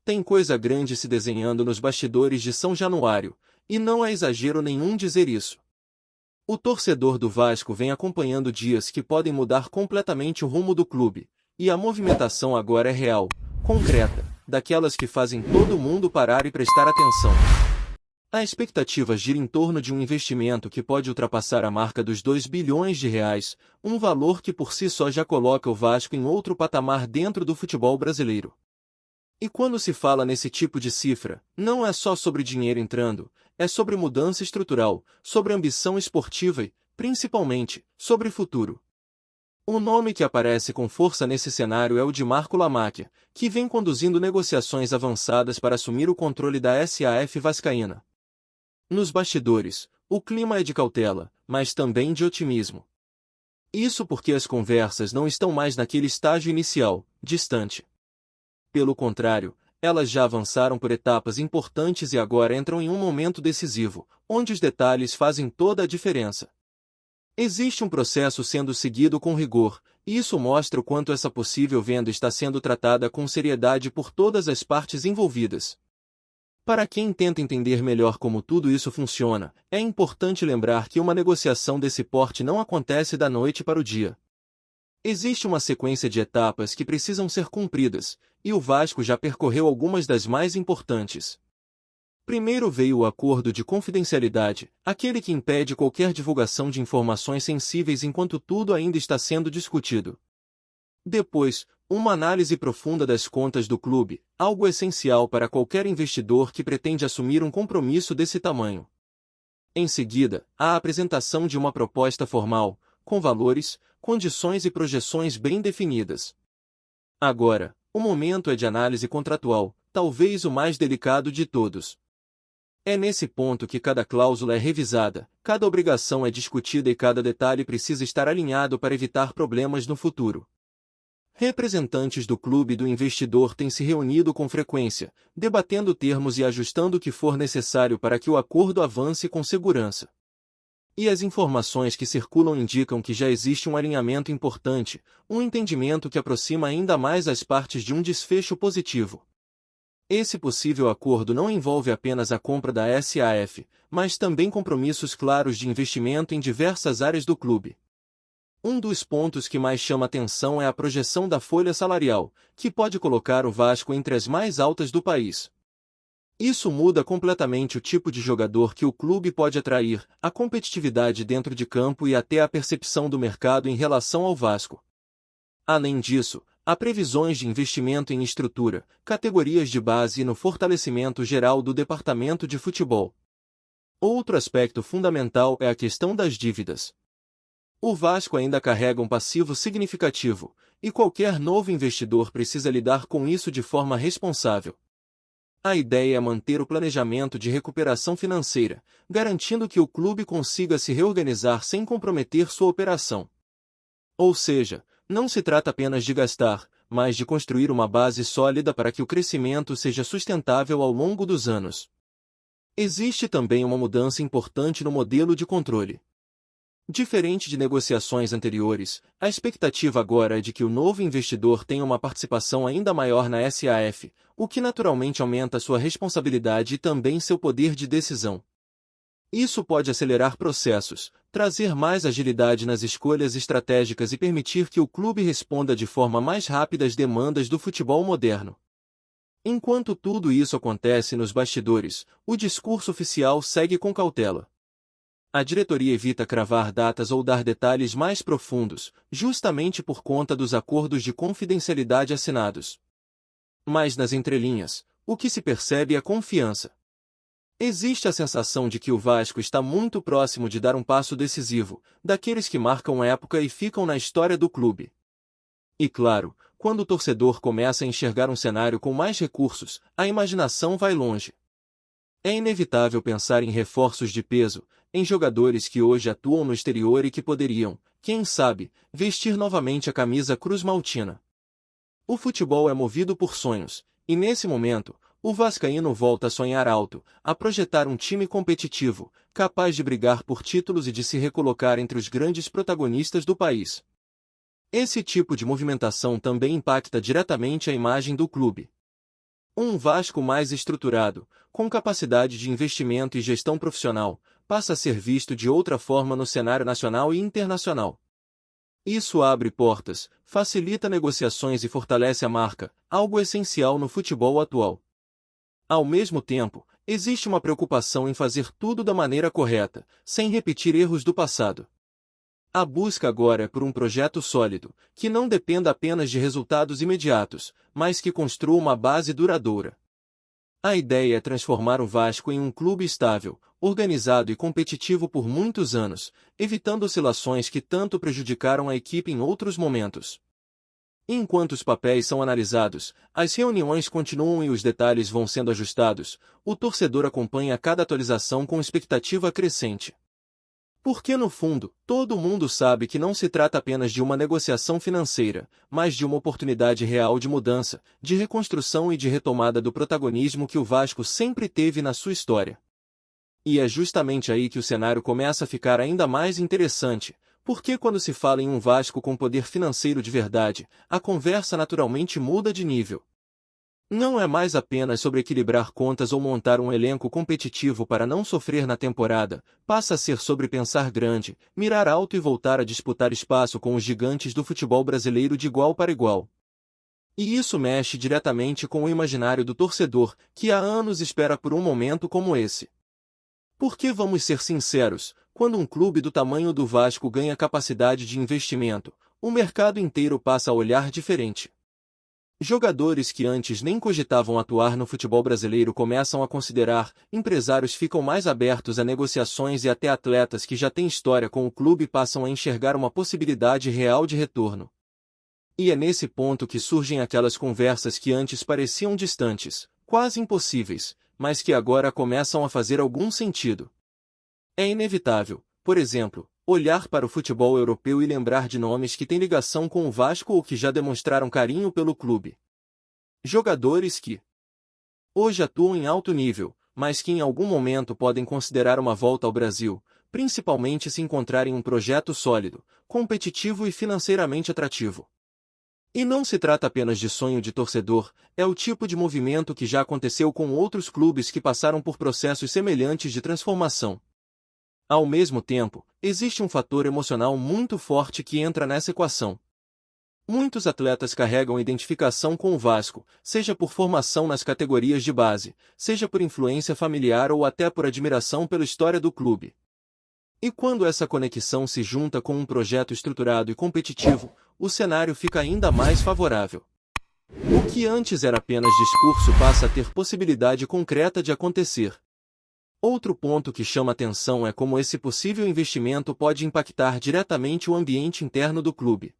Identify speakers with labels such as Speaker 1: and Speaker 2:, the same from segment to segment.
Speaker 1: Tem coisa grande se desenhando nos bastidores de São Januário, e não é exagero nenhum dizer isso. O torcedor do Vasco vem acompanhando dias que podem mudar completamente o rumo do clube, e a movimentação agora é real, concreta, daquelas que fazem todo mundo parar e prestar atenção. A expectativa gira em torno de um investimento que pode ultrapassar a marca dos 2 bilhões de reais, um valor que por si só já coloca o Vasco em outro patamar dentro do futebol brasileiro. E quando se fala nesse tipo de cifra, não é só sobre dinheiro entrando, é sobre mudança estrutural, sobre ambição esportiva e, principalmente, sobre futuro. O nome que aparece com força nesse cenário é o de Marco Lamacchia, que vem conduzindo negociações avançadas para assumir o controle da SAF vascaína. Nos bastidores, o clima é de cautela, mas também de otimismo. Isso porque as conversas não estão mais naquele estágio inicial, distante. Pelo contrário, elas já avançaram por etapas importantes e agora entram em um momento decisivo, onde os detalhes fazem toda a diferença. Existe um processo sendo seguido com rigor, e isso mostra o quanto essa possível venda está sendo tratada com seriedade por todas as partes envolvidas. Para quem tenta entender melhor como tudo isso funciona, é importante lembrar que uma negociação desse porte não acontece da noite para o dia. Existe uma sequência de etapas que precisam ser cumpridas, e o Vasco já percorreu algumas das mais importantes. Primeiro veio o acordo de confidencialidade, aquele que impede qualquer divulgação de informações sensíveis enquanto tudo ainda está sendo discutido. Depois, uma análise profunda das contas do clube, algo essencial para qualquer investidor que pretende assumir um compromisso desse tamanho. Em seguida, a apresentação de uma proposta formal, com valores, condições e projeções bem definidas. Agora, o momento é de análise contratual, talvez o mais delicado de todos. É nesse ponto que cada cláusula é revisada, cada obrigação é discutida e cada detalhe precisa estar alinhado para evitar problemas no futuro. Representantes do clube e do investidor têm se reunido com frequência, debatendo termos e ajustando o que for necessário para que o acordo avance com segurança. E as informações que circulam indicam que já existe um alinhamento importante, um entendimento que aproxima ainda mais as partes de um desfecho positivo. Esse possível acordo não envolve apenas a compra da SAF, mas também compromissos claros de investimento em diversas áreas do clube. Um dos pontos que mais chama atenção é a projeção da folha salarial, que pode colocar o Vasco entre as mais altas do país. Isso muda completamente o tipo de jogador que o clube pode atrair, a competitividade dentro de campo e até a percepção do mercado em relação ao Vasco. Além disso, há previsões de investimento em estrutura, categorias de base e no fortalecimento geral do departamento de futebol. Outro aspecto fundamental é a questão das dívidas. O Vasco ainda carrega um passivo significativo, e qualquer novo investidor precisa lidar com isso de forma responsável. A ideia é manter o planejamento de recuperação financeira, garantindo que o clube consiga se reorganizar sem comprometer sua operação. Ou seja, não se trata apenas de gastar, mas de construir uma base sólida para que o crescimento seja sustentável ao longo dos anos. Existe também uma mudança importante no modelo de controle. Diferente de negociações anteriores, a expectativa agora é de que o novo investidor tenha uma participação ainda maior na SAF, o que naturalmente aumenta sua responsabilidade e também seu poder de decisão. Isso pode acelerar processos, trazer mais agilidade nas escolhas estratégicas e permitir que o clube responda de forma mais rápida às demandas do futebol moderno. Enquanto tudo isso acontece nos bastidores, o discurso oficial segue com cautela. A diretoria evita cravar datas ou dar detalhes mais profundos, justamente por conta dos acordos de confidencialidade assinados. Mas nas entrelinhas, o que se percebe é confiança. Existe a sensação de que o Vasco está muito próximo de dar um passo decisivo, daqueles que marcam época e ficam na história do clube. E claro, quando o torcedor começa a enxergar um cenário com mais recursos, a imaginação vai longe. É inevitável pensar em reforços de peso, em jogadores que hoje atuam no exterior e que poderiam, quem sabe, vestir novamente a camisa cruz-maltina. O futebol é movido por sonhos, e nesse momento, o vascaíno volta a sonhar alto, a projetar um time competitivo, capaz de brigar por títulos e de se recolocar entre os grandes protagonistas do país. Esse tipo de movimentação também impacta diretamente a imagem do clube. Um Vasco mais estruturado, com capacidade de investimento e gestão profissional, passa a ser visto de outra forma no cenário nacional e internacional. Isso abre portas, facilita negociações e fortalece a marca, algo essencial no futebol atual. Ao mesmo tempo, existe uma preocupação em fazer tudo da maneira correta, sem repetir erros do passado. A busca agora é por um projeto sólido, que não dependa apenas de resultados imediatos, mas que construa uma base duradoura. A ideia é transformar o Vasco em um clube estável, organizado e competitivo por muitos anos, evitando oscilações que tanto prejudicaram a equipe em outros momentos. Enquanto os papéis são analisados, as reuniões continuam e os detalhes vão sendo ajustados, o torcedor acompanha cada atualização com expectativa crescente. Porque no fundo, todo mundo sabe que não se trata apenas de uma negociação financeira, mas de uma oportunidade real de mudança, de reconstrução e de retomada do protagonismo que o Vasco sempre teve na sua história. E é justamente aí que o cenário começa a ficar ainda mais interessante, porque quando se fala em um Vasco com poder financeiro de verdade, a conversa naturalmente muda de nível. Não é mais apenas sobre equilibrar contas ou montar um elenco competitivo para não sofrer na temporada, passa a ser sobre pensar grande, mirar alto e voltar a disputar espaço com os gigantes do futebol brasileiro de igual para igual. E isso mexe diretamente com o imaginário do torcedor, que há anos espera por um momento como esse. Porque vamos ser sinceros, quando um clube do tamanho do Vasco ganha capacidade de investimento, o mercado inteiro passa a olhar diferente. Jogadores que antes nem cogitavam atuar no futebol brasileiro começam a considerar, empresários ficam mais abertos a negociações e até atletas que já têm história com o clube passam a enxergar uma possibilidade real de retorno. E é nesse ponto que surgem aquelas conversas que antes pareciam distantes, quase impossíveis, mas que agora começam a fazer algum sentido. É inevitável, por exemplo, olhar para o futebol europeu e lembrar de nomes que têm ligação com o Vasco ou que já demonstraram carinho pelo clube. Jogadores que hoje atuam em alto nível, mas que em algum momento podem considerar uma volta ao Brasil, principalmente se encontrarem um projeto sólido, competitivo e financeiramente atrativo. E não se trata apenas de sonho de torcedor, é o tipo de movimento que já aconteceu com outros clubes que passaram por processos semelhantes de transformação. Ao mesmo tempo, existe um fator emocional muito forte que entra nessa equação. Muitos atletas carregam identificação com o Vasco, seja por formação nas categorias de base, seja por influência familiar ou até por admiração pela história do clube. E quando essa conexão se junta com um projeto estruturado e competitivo, o cenário fica ainda mais favorável. O que antes era apenas discurso passa a ter possibilidade concreta de acontecer. Outro ponto que chama atenção é como esse possível investimento pode impactar diretamente o ambiente interno do clube.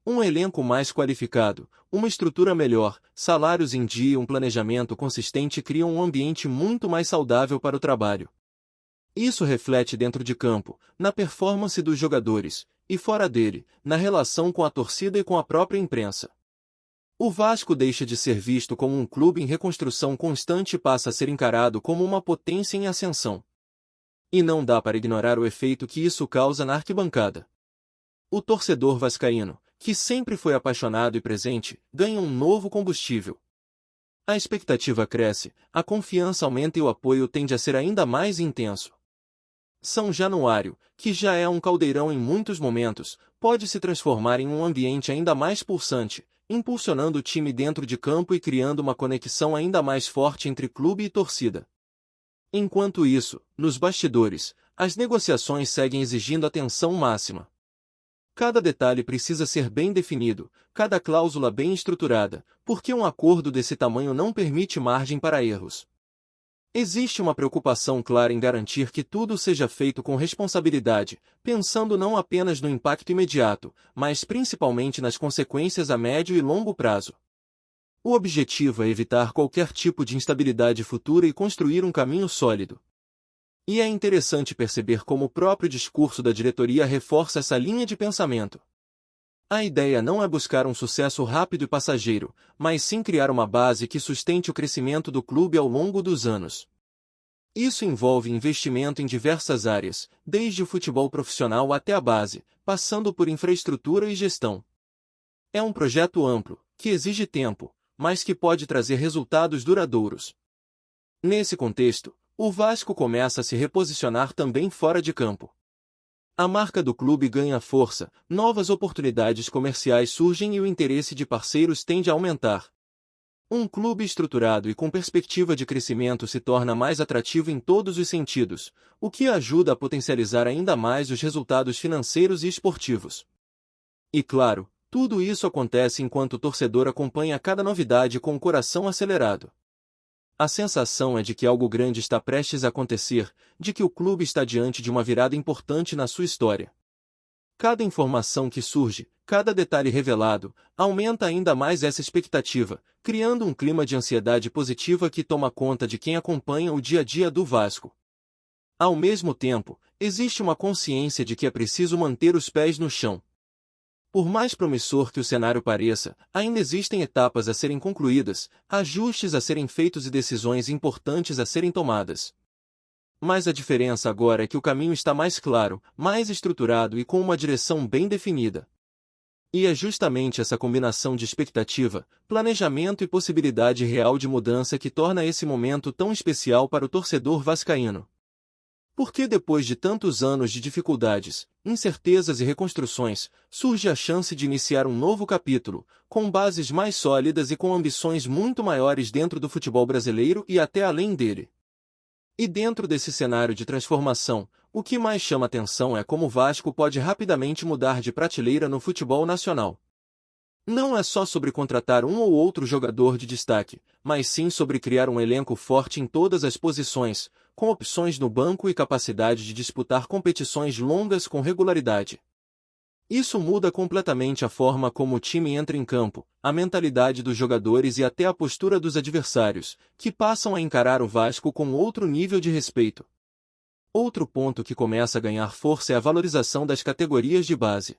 Speaker 1: Um elenco mais qualificado, uma estrutura melhor, salários em dia e um planejamento consistente criam um ambiente muito mais saudável para o trabalho. Isso reflete dentro de campo, na performance dos jogadores, e fora dele, na relação com a torcida e com a própria imprensa. O Vasco deixa de ser visto como um clube em reconstrução constante e passa a ser encarado como uma potência em ascensão. E não dá para ignorar o efeito que isso causa na arquibancada. O torcedor vascaíno, que sempre foi apaixonado e presente, ganha um novo combustível. A expectativa cresce, a confiança aumenta e o apoio tende a ser ainda mais intenso. São Januário, que já é um caldeirão em muitos momentos, pode se transformar em um ambiente ainda mais pulsante, impulsionando o time dentro de campo e criando uma conexão ainda mais forte entre clube e torcida. Enquanto isso, nos bastidores, as negociações seguem exigindo atenção máxima. Cada detalhe precisa ser bem definido, cada cláusula bem estruturada, porque um acordo desse tamanho não permite margem para erros. Existe uma preocupação clara em garantir que tudo seja feito com responsabilidade, pensando não apenas no impacto imediato, mas principalmente nas consequências a médio e longo prazo. O objetivo é evitar qualquer tipo de instabilidade futura e construir um caminho sólido. E é interessante perceber como o próprio discurso da diretoria reforça essa linha de pensamento. A ideia não é buscar um sucesso rápido e passageiro, mas sim criar uma base que sustente o crescimento do clube ao longo dos anos. Isso envolve investimento em diversas áreas, desde o futebol profissional até a base, passando por infraestrutura e gestão. É um projeto amplo, que exige tempo, mas que pode trazer resultados duradouros. Nesse contexto, o Vasco começa a se reposicionar também fora de campo. A marca do clube ganha força, novas oportunidades comerciais surgem e o interesse de parceiros tende a aumentar. Um clube estruturado e com perspectiva de crescimento se torna mais atrativo em todos os sentidos, o que ajuda a potencializar ainda mais os resultados financeiros e esportivos. E claro, tudo isso acontece enquanto o torcedor acompanha cada novidade com o coração acelerado. A sensação é de que algo grande está prestes a acontecer, de que o clube está diante de uma virada importante na sua história. Cada informação que surge, cada detalhe revelado, aumenta ainda mais essa expectativa, criando um clima de ansiedade positiva que toma conta de quem acompanha o dia a dia do Vasco. Ao mesmo tempo, existe uma consciência de que é preciso manter os pés no chão. Por mais promissor que o cenário pareça, ainda existem etapas a serem concluídas, ajustes a serem feitos e decisões importantes a serem tomadas. Mas a diferença agora é que o caminho está mais claro, mais estruturado e com uma direção bem definida. E é justamente essa combinação de expectativa, planejamento e possibilidade real de mudança que torna esse momento tão especial para o torcedor vascaíno. Porque depois de tantos anos de dificuldades, incertezas e reconstruções, surge a chance de iniciar um novo capítulo, com bases mais sólidas e com ambições muito maiores dentro do futebol brasileiro e até além dele. E dentro desse cenário de transformação, o que mais chama atenção é como o Vasco pode rapidamente mudar de prateleira no futebol nacional. Não é só sobre contratar um ou outro jogador de destaque, mas sim sobre criar um elenco forte em todas as posições, com opções no banco e capacidade de disputar competições longas com regularidade. Isso muda completamente a forma como o time entra em campo, a mentalidade dos jogadores e até a postura dos adversários, que passam a encarar o Vasco com outro nível de respeito. Outro ponto que começa a ganhar força é a valorização das categorias de base.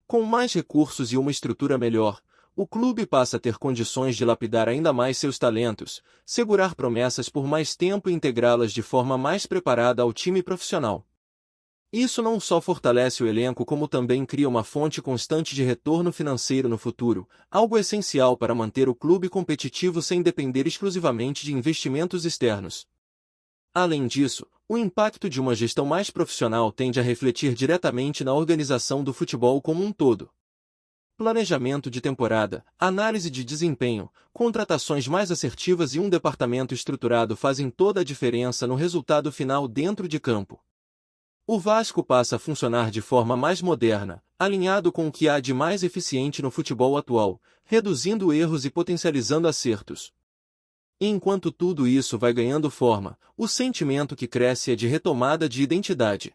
Speaker 1: Com mais recursos e uma estrutura melhor, o clube passa a ter condições de lapidar ainda mais seus talentos, segurar promessas por mais tempo e integrá-las de forma mais preparada ao time profissional. Isso não só fortalece o elenco como também cria uma fonte constante de retorno financeiro no futuro, algo essencial para manter o clube competitivo sem depender exclusivamente de investimentos externos. Além disso, o impacto de uma gestão mais profissional tende a refletir diretamente na organização do futebol como um todo. Planejamento de temporada, análise de desempenho, contratações mais assertivas e um departamento estruturado fazem toda a diferença no resultado final dentro de campo. O Vasco passa a funcionar de forma mais moderna, alinhado com o que há de mais eficiente no futebol atual, reduzindo erros e potencializando acertos. E enquanto tudo isso vai ganhando forma, o sentimento que cresce é de retomada de identidade.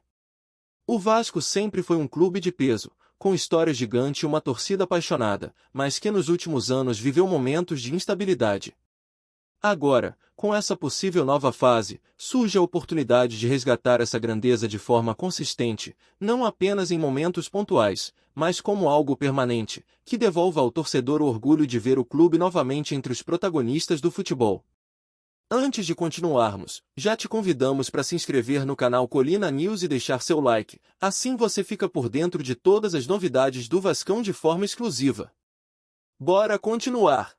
Speaker 1: O Vasco sempre foi um clube de peso, com história gigante e uma torcida apaixonada, mas que nos últimos anos viveu momentos de instabilidade. Agora, com essa possível nova fase, surge a oportunidade de resgatar essa grandeza de forma consistente, não apenas em momentos pontuais, mas como algo permanente, que devolva ao torcedor o orgulho de ver o clube novamente entre os protagonistas do futebol. Antes de continuarmos, já te convidamos para se inscrever no canal Colina News e deixar seu like, assim você fica por dentro de todas as novidades do Vascão de forma exclusiva. Bora continuar!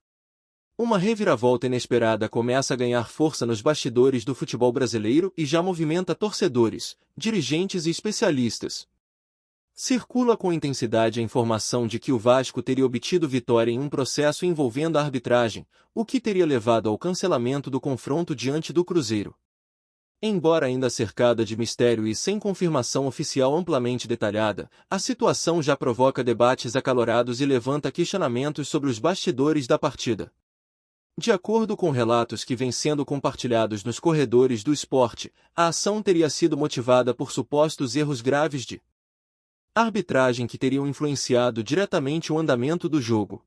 Speaker 1: Uma reviravolta inesperada começa a ganhar força nos bastidores do futebol brasileiro e já movimenta torcedores, dirigentes e especialistas. Circula com intensidade a informação de que o Vasco teria obtido vitória em um processo envolvendo a arbitragem, o que teria levado ao cancelamento do confronto diante do Cruzeiro. Embora ainda cercada de mistério e sem confirmação oficial amplamente detalhada, a situação já provoca debates acalorados e levanta questionamentos sobre os bastidores da partida. De acordo com relatos que vêm sendo compartilhados nos corredores do esporte, a ação teria sido motivada por supostos erros graves de arbitragem que teriam influenciado diretamente o andamento do jogo.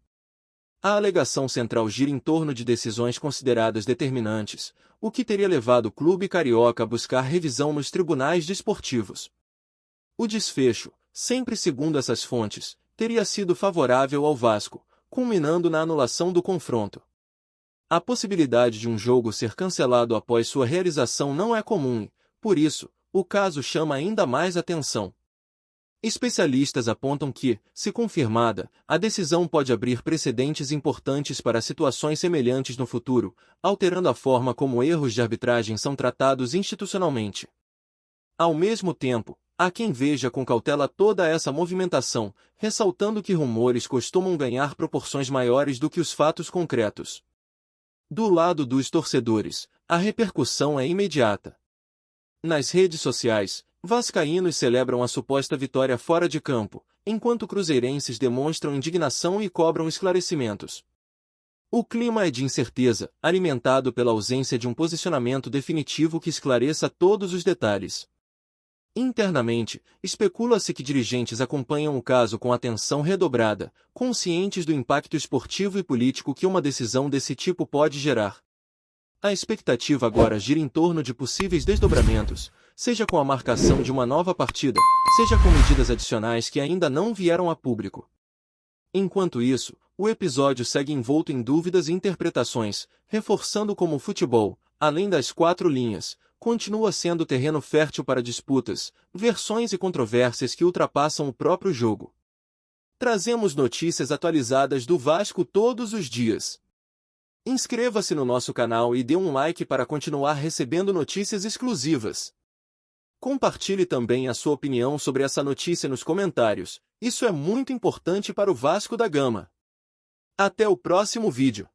Speaker 1: A alegação central gira em torno de decisões consideradas determinantes, o que teria levado o clube carioca a buscar revisão nos tribunais desportivos. O desfecho, sempre segundo essas fontes, teria sido favorável ao Vasco, culminando na anulação do confronto. A possibilidade de um jogo ser cancelado após sua realização não é comum e, por isso, o caso chama ainda mais atenção. Especialistas apontam que, se confirmada, a decisão pode abrir precedentes importantes para situações semelhantes no futuro, alterando a forma como erros de arbitragem são tratados institucionalmente. Ao mesmo tempo, há quem veja com cautela toda essa movimentação, ressaltando que rumores costumam ganhar proporções maiores do que os fatos concretos. Do lado dos torcedores, a repercussão é imediata. Nas redes sociais, vascaínos celebram a suposta vitória fora de campo, enquanto cruzeirenses demonstram indignação e cobram esclarecimentos. O clima é de incerteza, alimentado pela ausência de um posicionamento definitivo que esclareça todos os detalhes. Internamente, especula-se que dirigentes acompanham o caso com atenção redobrada, conscientes do impacto esportivo e político que uma decisão desse tipo pode gerar. A expectativa agora gira em torno de possíveis desdobramentos, seja com a marcação de uma nova partida, seja com medidas adicionais que ainda não vieram a público. Enquanto isso, o episódio segue envolto em dúvidas e interpretações, reforçando como o futebol, além das quatro linhas, continua sendo terreno fértil para disputas, versões e controvérsias que ultrapassam o próprio jogo. Trazemos notícias atualizadas do Vasco todos os dias. Inscreva-se no nosso canal e dê um like para continuar recebendo notícias exclusivas. Compartilhe também a sua opinião sobre essa notícia nos comentários, isso é muito importante para o Vasco da Gama. Até o próximo vídeo.